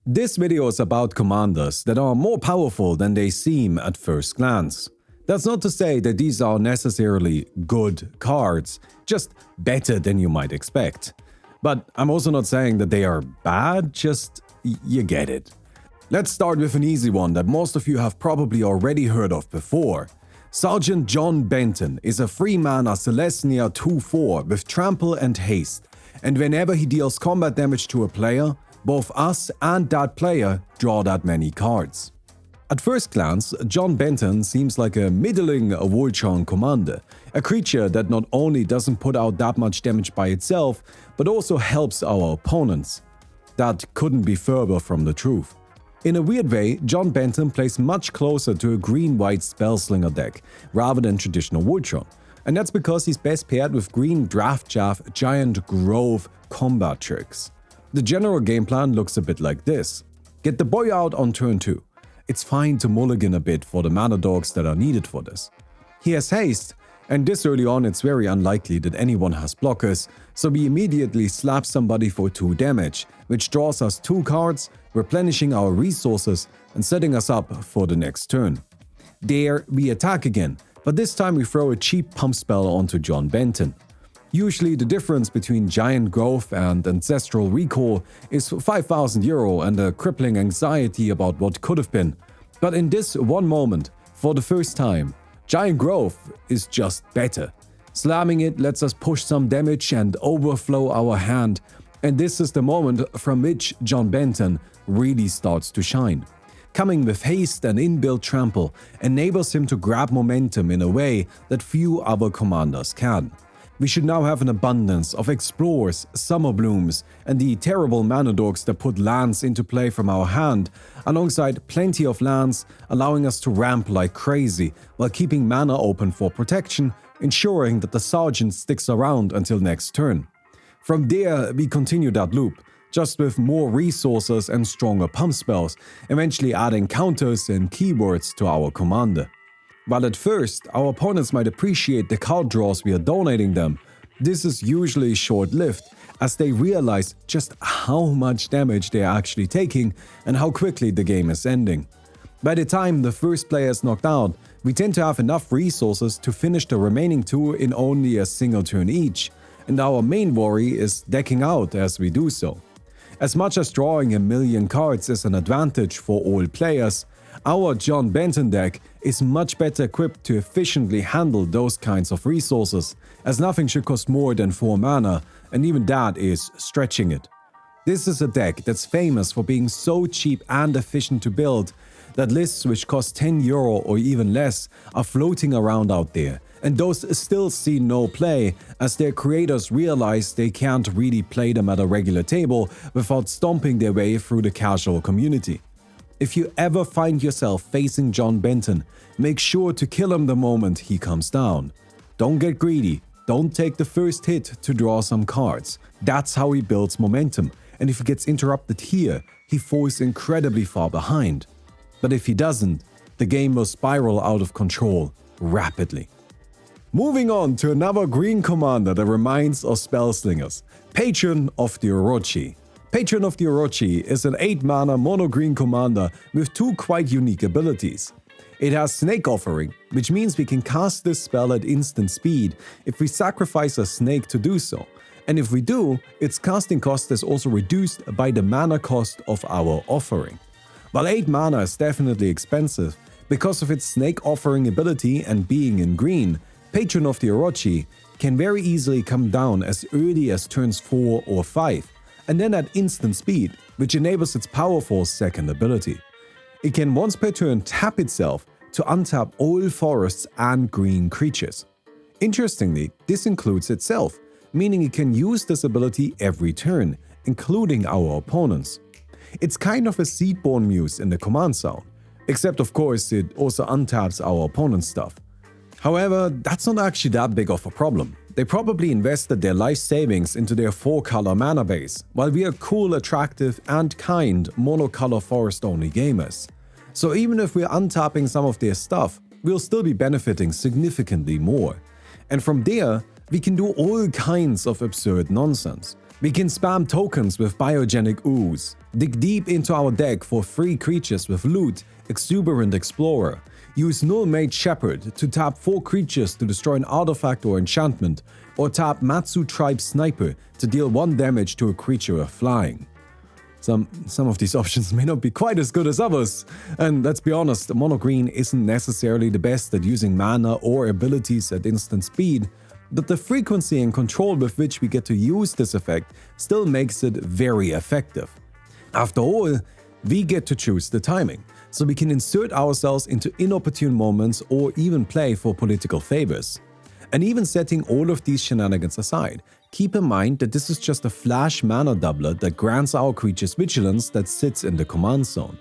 This video is about commanders that are more powerful than they seem at first glance. That's not to say that these are necessarily good cards, just better than you might expect. But I'm also not saying that they are bad, just you get it. Let's start with an easy one that most of you have probably already heard of before. Sergeant John Benton is a 3-mana Celestia 2/4 with Trample and Haste, and whenever he deals combat damage to a player, both us and that player draw that many cards. At first glance, John Benton seems like a middling Voltron commander, a creature that not only doesn't put out that much damage by itself, but also helps our opponents. That couldn't be further from the truth. In a weird way, John Benton plays much closer to a green-white Spellslinger deck, rather than traditional Voltron, and that's because he's best paired with green Draftchaff Giant Grove combat tricks. The general game plan looks a bit like this. Get the boy out on turn 2. It's fine to mulligan a bit for the mana dogs that are needed for this. He has haste, and this early on it's very unlikely that anyone has blockers, so we immediately slap somebody for 2 damage, which draws us 2 cards, replenishing our resources and setting us up for the next turn. There we attack again, but this time we throw a cheap pump spell onto John Benton. Usually the difference between Giant Growth and Ancestral Recall is 5,000 euro and a crippling anxiety about what could have been. But in this one moment, for the first time, Giant Growth is just better. Slamming it lets us push some damage and overflow our hand, and this is the moment from which John Benton really starts to shine. Coming with haste and inbuilt trample enables him to grab momentum in a way that few other commanders can. We should now have an abundance of Explorers, Summer Blooms, and the terrible mana dorks that put lands into play from our hand, alongside plenty of lands allowing us to ramp like crazy while keeping mana open for protection, ensuring that the Sergeant sticks around until next turn. From there, we continue that loop, just with more resources and stronger pump spells, eventually adding counters and keywords to our commander. While at first, our opponents might appreciate the card draws we are donating them, this is usually short-lived, as they realize just how much damage they are actually taking and how quickly the game is ending. By the time the first player is knocked out, we tend to have enough resources to finish the remaining 2 in only a single turn each, and our main worry is decking out as we do so. As much as drawing a million cards is an advantage for all players, our John Benton deck is much better equipped to efficiently handle those kinds of resources, as nothing should cost more than 4 mana, and even that is stretching it. This is a deck that's famous for being so cheap and efficient to build that lists which cost 10 euro or even less are floating around out there, and those still see no play as their creators realize they can't really play them at a regular table without stomping their way through the casual community. If you ever find yourself facing John Benton, make sure to kill him the moment he comes down. Don't get greedy, don't take the first hit to draw some cards. That's how he builds momentum, and if he gets interrupted here, he falls incredibly far behind. But if he doesn't, the game will spiral out of control rapidly. Moving on to another green commander that reminds us Spellslingers, Patron of the Orochi. Patron of the Orochi is an 8-mana mono-green commander with 2 quite unique abilities. It has Snake Offering, which means we can cast this spell at instant speed if we sacrifice a snake to do so, and if we do, its casting cost is also reduced by the mana cost of our offering. While 8 mana is definitely expensive, because of its Snake Offering ability and being in green, Patron of the Orochi can very easily come down as early as turns 4 or 5, and then at instant speed, which enables its powerful second ability. It can once per turn tap itself to untap all forests and green creatures. Interestingly, this includes itself, meaning it can use this ability every turn, including our opponents. It's kind of a Seedborn Muse in the command zone, except of course it also untaps our opponent's stuff. However, that's not actually that big of a problem. They probably invested their life savings into their 4-color mana base, while we are cool, attractive, and kind monocolor forest-only gamers. So even if we're untapping some of their stuff, we'll still be benefiting significantly more. And from there, we can do all kinds of absurd nonsense. We can spam tokens with Biogenic Ooze, dig deep into our deck for free creatures with Loot, Exuberant Explorer, use Null Mage Shepherd to tap 4 creatures to destroy an artifact or enchantment, or tap Matsu Tribe Sniper to deal 1 damage to a creature with flying. Some of these options may not be quite as good as others, and let's be honest, mono green isn't necessarily the best at using mana or abilities at instant speed, but the frequency and control with which we get to use this effect still makes it very effective. After all, we get to choose the timing, so we can insert ourselves into inopportune moments or even play for political favors. And even setting all of these shenanigans aside, keep in mind that this is just a flash mana doublet that grants our creatures vigilance that sits in the command zone.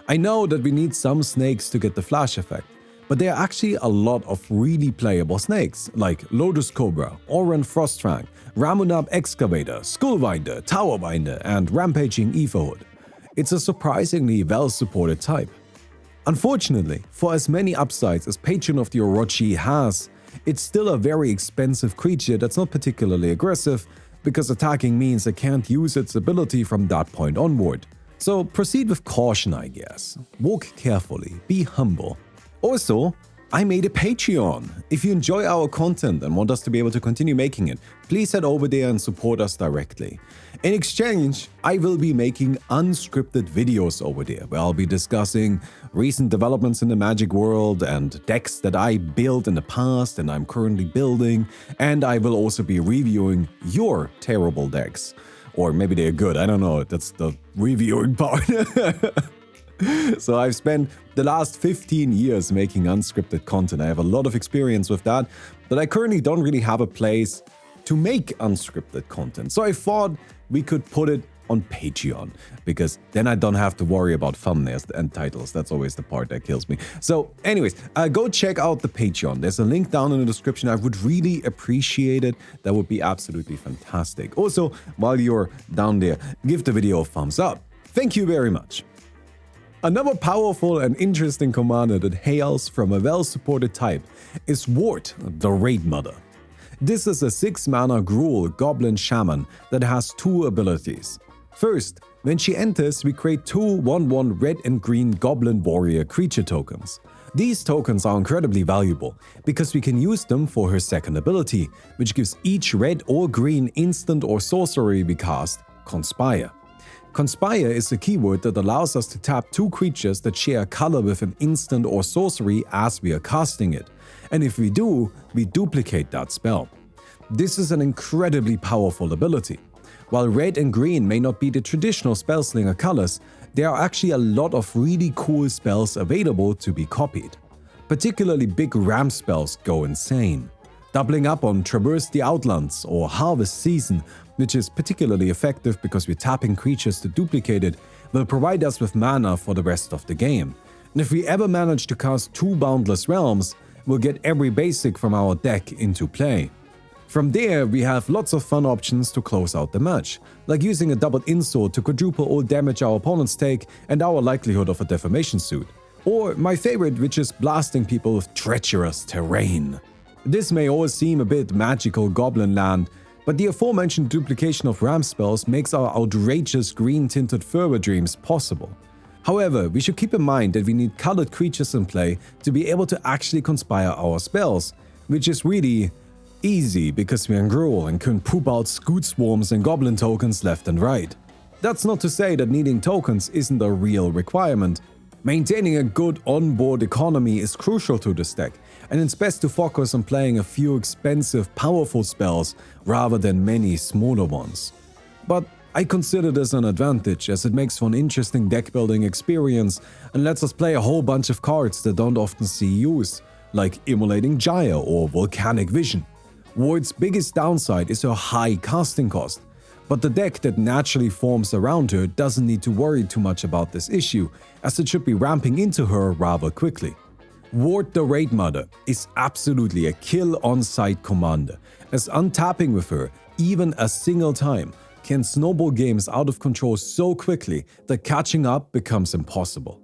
I know that we need some snakes to get the flash effect, but there are actually a lot of really playable snakes, like Lotus Cobra, Oran Frostfang, Ramunap Excavator, Skullwinder, Towerwinder, and Rampaging Etherhood. It's a surprisingly well-supported type. Unfortunately, for as many upsides as Patron of the Orochi has, it's still a very expensive creature that's not particularly aggressive, because attacking means it can't use its ability from that point onward. So proceed with caution, I guess. Walk carefully, be humble. Also, I made a Patreon. If you enjoy our content and want us to be able to continue making it, please head over there and support us directly. In exchange, I will be making unscripted videos over there, where I'll be discussing recent developments in the Magic world and decks that I built in the past and I'm currently building, and I will also be reviewing your terrible decks. Or maybe they're good, I don't know, that's the reviewing part. So I've spent the last 15 years making unscripted content. I have a lot of experience with that, but I currently don't really have a place to make unscripted content. So I thought we could put it on Patreon, because then I don't have to worry about thumbnails and titles. That's always the part that kills me. So anyways, go check out the Patreon. There's a link down in the description. I would really appreciate it. That would be absolutely fantastic. Also, while you're down there, give the video a thumbs up. Thank you very much. Another powerful and interesting commander that hails from a well-supported type is Wart, the Raid Mother. This is a 6-mana Gruul Goblin Shaman that has 2 abilities. First, when she enters, we create 2 1/1 red and green Goblin Warrior creature tokens. These tokens are incredibly valuable because we can use them for her second ability, which gives each red or green instant or sorcery we cast Conspire. Conspire is a keyword that allows us to tap 2 creatures that share a color with an instant or sorcery as we are casting it, and if we do, we duplicate that spell. This is an incredibly powerful ability. While red and green may not be the traditional spellslinger colors, there are actually a lot of really cool spells available to be copied. Particularly big ramp spells go insane. Doubling up on Traverse the Outlands or Harvest Season, which is particularly effective because we're tapping creatures to duplicate it, will provide us with mana for the rest of the game. And if we ever manage to cast 2 Boundless Realms, we'll get every basic from our deck into play. From there, we have lots of fun options to close out the match, like using a doubled insword to quadruple all damage our opponents take and our likelihood of a Deformation Suit. Or my favorite, which is blasting people with Treacherous Terrain. This may all seem a bit magical goblin land, but the aforementioned duplication of ramp spells makes our outrageous green-tinted Fervor Dreams possible. However, we should keep in mind that we need colored creatures in play to be able to actually conspire our spells, which is really easy because we're in Gruul and can poop out Scoot Swarms and Goblin tokens left and right. That's not to say that needing tokens isn't a real requirement. Maintaining a good onboard economy is crucial to this deck, and it's best to focus on playing a few expensive, powerful spells rather than many smaller ones. But I consider this an advantage, as it makes for an interesting deck building experience and lets us play a whole bunch of cards that don't often see use, like Immolating Gyre or Volcanic Vision. Ward's biggest downside is her high casting cost, but the deck that naturally forms around her doesn't need to worry too much about this issue, as it should be ramping into her rather quickly. Ward the Raid Mother is absolutely a kill on-site commander, as untapping with her, even a single time, can snowball games out of control so quickly that catching up becomes impossible.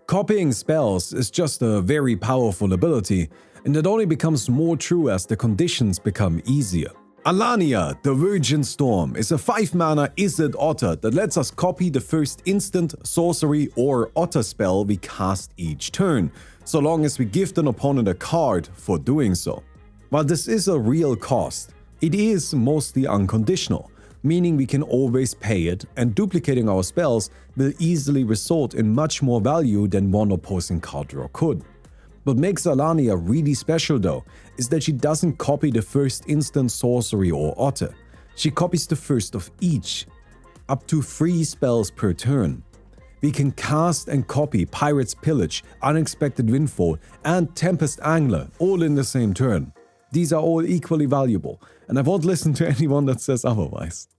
Copying spells is just a very powerful ability, and it only becomes more true as the conditions become easier. Alania, the Virgin Storm, is a 5-mana Izzet Otter that lets us copy the first instant, sorcery or Otter spell we cast each turn, so long as we gift an opponent a card for doing so. While this is a real cost, it is mostly unconditional, meaning we can always pay it, and duplicating our spells will easily result in much more value than one opposing card draw could. What makes Alania really special though, is that she doesn't copy the first instant, sorcery or Otter. She copies the first of each, up to 3 spells per turn. We can cast and copy Pirate's Pillage, Unexpected Windfall and Tempest Angler all in the same turn. These are all equally valuable, and I won't listen to anyone that says otherwise.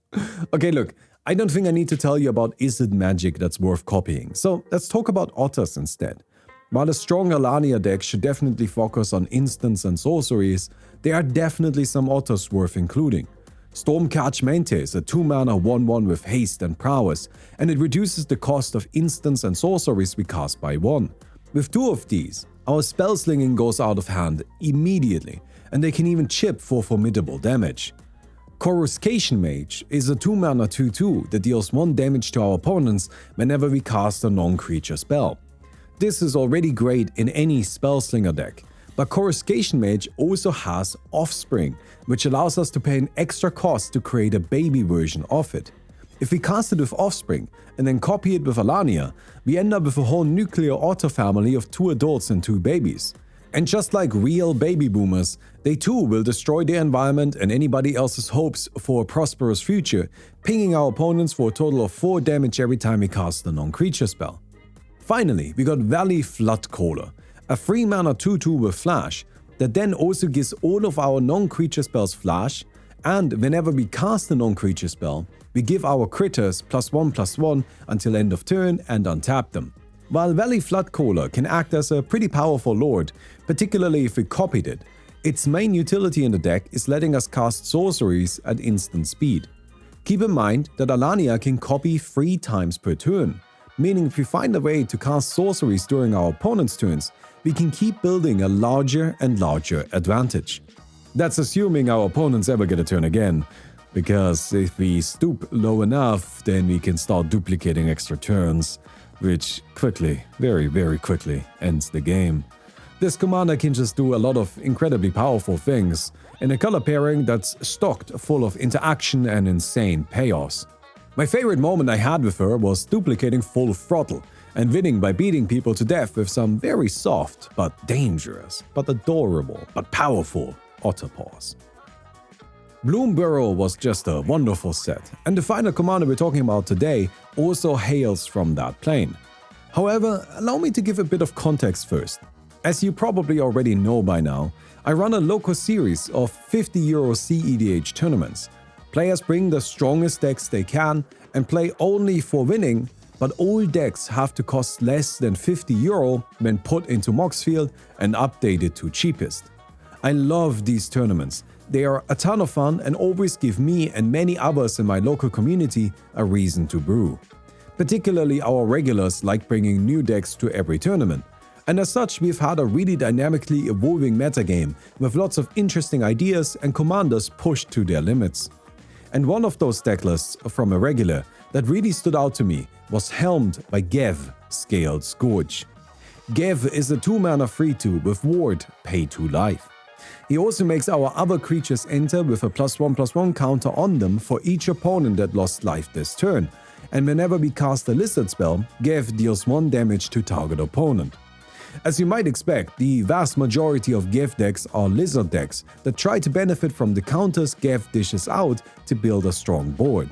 Okay, look, I don't think I need to tell you about Izzet magic that's worth copying, so let's talk about Otters instead. While a strong Alania deck should definitely focus on instants and sorceries, there are definitely some Otters worth including. Stormcatch Mente is a 2-mana 1/1 with haste and prowess, and it reduces the cost of instants and sorceries we cast by 1. With 2 of these, our spell slinging goes out of hand immediately, and they can even chip for formidable damage. Coruscation Mage is a 2-mana 2/2 that deals 1 damage to our opponents whenever we cast a non-creature spell. This is already great in any Spellslinger deck, but Coruscation Mage also has Offspring, which allows us to pay an extra cost to create a baby version of it. If we cast it with Offspring and then copy it with Alania, we end up with a whole nuclear Otter family of 2 adults and 2 babies. And just like real baby boomers, they too will destroy their environment and anybody else's hopes for a prosperous future, pinging our opponents for a total of 4 damage every time we cast a non-creature spell. Finally, we got Valley Floodcaller, a 3-mana 2/2 with flash that then also gives all of our non-creature spells flash, and whenever we cast a non-creature spell, we give our critters +1/+1 until end of turn and untap them. While Valley Floodcaller can act as a pretty powerful lord, particularly if we copied it, its main utility in the deck is letting us cast sorceries at instant speed. Keep in mind that Alania can copy 3 times per turn, meaning if we find a way to cast sorceries during our opponent's turns, we can keep building a larger and larger advantage. That's assuming our opponents ever get a turn again, because if we stoop low enough, then we can start duplicating extra turns, which quickly, very, very quickly ends the game. This commander can just do a lot of incredibly powerful things in a color pairing that's stocked full of interaction and insane payoffs. My favorite moment I had with her was duplicating Full Throttle and winning by beating people to death with some very soft but dangerous, but adorable, but powerful Otter paws. Bloomburrow was just a wonderful set, and the final commander we're talking about today also hails from that plane. However, allow me to give a bit of context first. As you probably already know by now, I run a local series of €50 CEDH tournaments. Players bring the strongest decks they can and play only for winning, but all decks have to cost less than €50 when put into Moxfield and updated to cheapest. I love these tournaments. They are a ton of fun and always give me and many others in my local community a reason to brew. Particularly our regulars like bringing new decks to every tournament. And as such, we've had a really dynamically evolving metagame with lots of interesting ideas and commanders pushed to their limits. And one of those deck lists from a regular that really stood out to me was helmed by Gev, Scaled Scourge. Gev is a 2-mana 3/2 with Ward, pay 2 life. He also makes our other creatures enter with a +1/+1 counter on them for each opponent that lost life this turn, and whenever we cast a Lizard spell, Gev deals 1 damage to target opponent. As you might expect, the vast majority of Gev decks are Lizard decks that try to benefit from the counters Gev dishes out to build a strong board.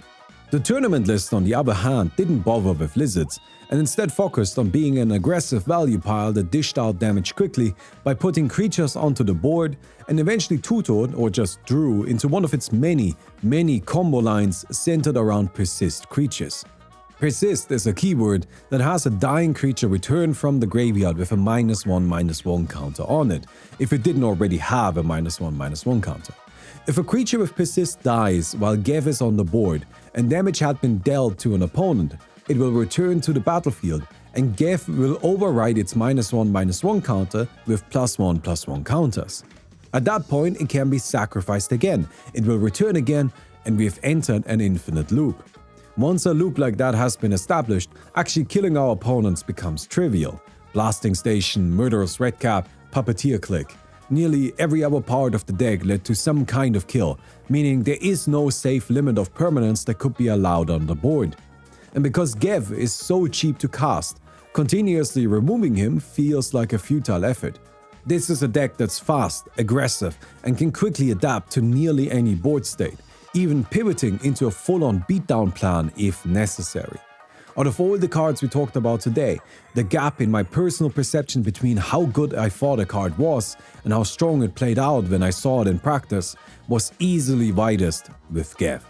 The tournament list, on the other hand, didn't bother with Lizards, and instead focused on being an aggressive value pile that dished out damage quickly by putting creatures onto the board and eventually tutored or just drew into one of its many, many combo lines centered around Persist creatures. Persist is a keyword that has a dying creature return from the graveyard with a -1/-1 counter on it, if it didn't already have a -1/-1 counter. If a creature with Persist dies while Gev is on the board and damage had been dealt to an opponent, it will return to the battlefield and Gev will override its -1/-1 counter with +1/+1 counters. At that point, it can be sacrificed again. It will return again, and we have entered an infinite loop. Once a loop like that has been established, actually killing our opponents becomes trivial. Blasting Station, Murderous Redcap, Puppeteer Click. Nearly every other part of the deck led to some kind of kill, meaning there is no safe limit of permanence that could be allowed on the board. And because Gev is so cheap to cast, continuously removing him feels like a futile effort. This is a deck that's fast, aggressive, and can quickly adapt to nearly any board state, even pivoting into a full-on beatdown plan if necessary. Out of all the cards we talked about today, the gap in my personal perception between how good I thought a card was and how strong it played out when I saw it in practice was easily widest with Gev.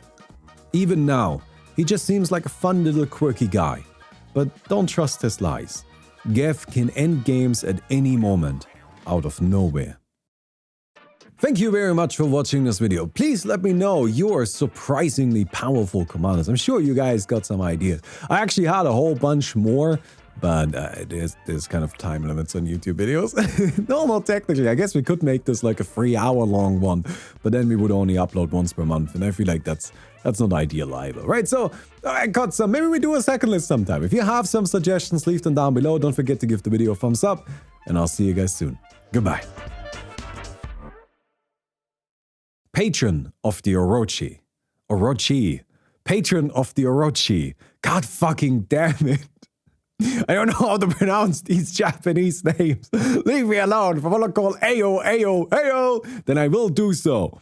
Even now, he just seems like a fun little quirky guy. But don't trust his lies. Gev can end games at any moment, out of nowhere. Thank you very much for watching this video. Please let me know your surprisingly powerful commanders. I'm sure you guys got some ideas. I actually had a whole bunch more, but there's kind of time limits on YouTube videos. No, technically. I guess we could make this like a 3-hour-long one, but then we would only upload once per month, and I feel like that's not ideal either, right? So I got some. Maybe we do a second list sometime. If you have some suggestions, leave them down below. Don't forget to give the video a thumbs up, and I'll see you guys soon. Goodbye. Patron of the Orochi. Orochi. Patron of the Orochi. God fucking damn it. I don't know how to pronounce these Japanese names. Leave me alone. If I want to call Ayo, Ayo, Ayo, then I will do so.